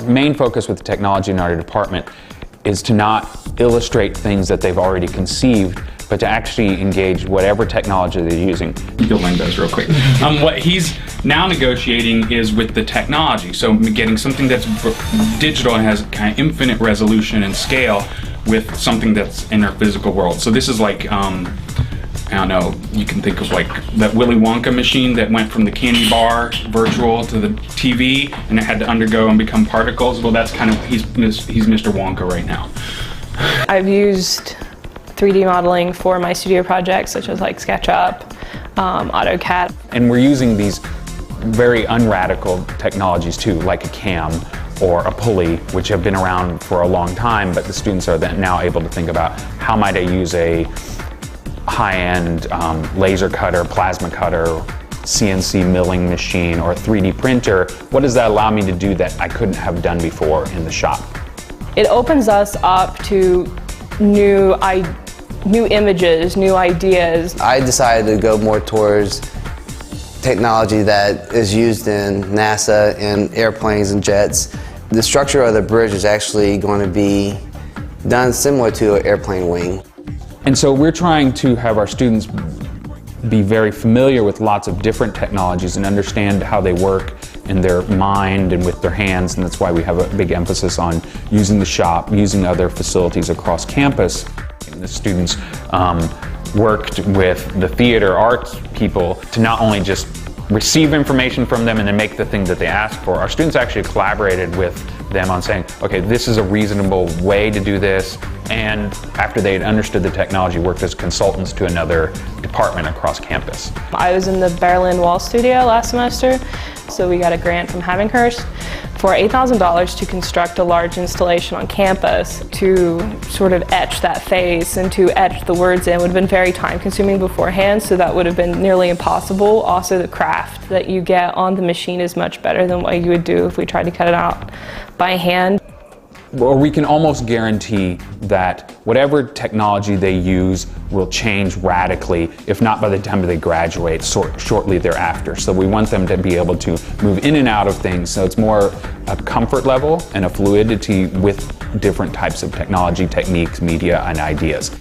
main focus with technology in our department is to not illustrate things that they've already conceived, but to actually engage whatever technology they're using. You'll learn those real quick. What he's now negotiating is with the technology, so getting something that's digital and has kind of infinite resolution and scale with something that's in our physical world. So this is like, I don't know, you can think of like that Willy Wonka machine that went from the candy bar virtual to the TV, and it had to undergo and become particles. Well, that's kind of, he's Mr. Wonka right now. I've used 3D modeling for my studio projects, such as like SketchUp, AutoCAD. And we're using these very unradical technologies too, like a cam or a pulley, which have been around for a long time, but the students are then now able to think about how might I use a high-end laser cutter, plasma cutter, CNC milling machine, or 3D printer. What does that allow me to do that I couldn't have done before in the shop? It opens us up to new images, new ideas. I decided to go more towards technology that is used in NASA and airplanes and jets. The structure of the bridge is actually going to be done similar to an airplane wing. And so we're trying to have our students be very familiar with lots of different technologies and understand how they work in their mind and with their hands, and that's why we have a big emphasis on using the shop, using other facilities across campus. And the students worked with the theater arts people to not only just receive information from them and then make the thing that they asked for. Our students actually collaborated with them on saying, okay, this is a reasonable way to do this, and after they had understood the technology, worked as consultants to another department across campus. I was in the Berlin Wall Studio last semester, so we got a grant from Havenhurst for $8,000 to construct a large installation on campus to sort of etch that face and to etch the words in. It would have been very time consuming beforehand, so that would have been nearly impossible. Also, the craft that you get on the machine is much better than what you would do if we tried to cut it out by hand. Or we can almost guarantee that whatever technology they use will change radically, if not by the time they graduate, shortly thereafter. So we want them to be able to move in and out of things, so it's more a comfort level and a fluidity with different types of technology, techniques, media, and ideas.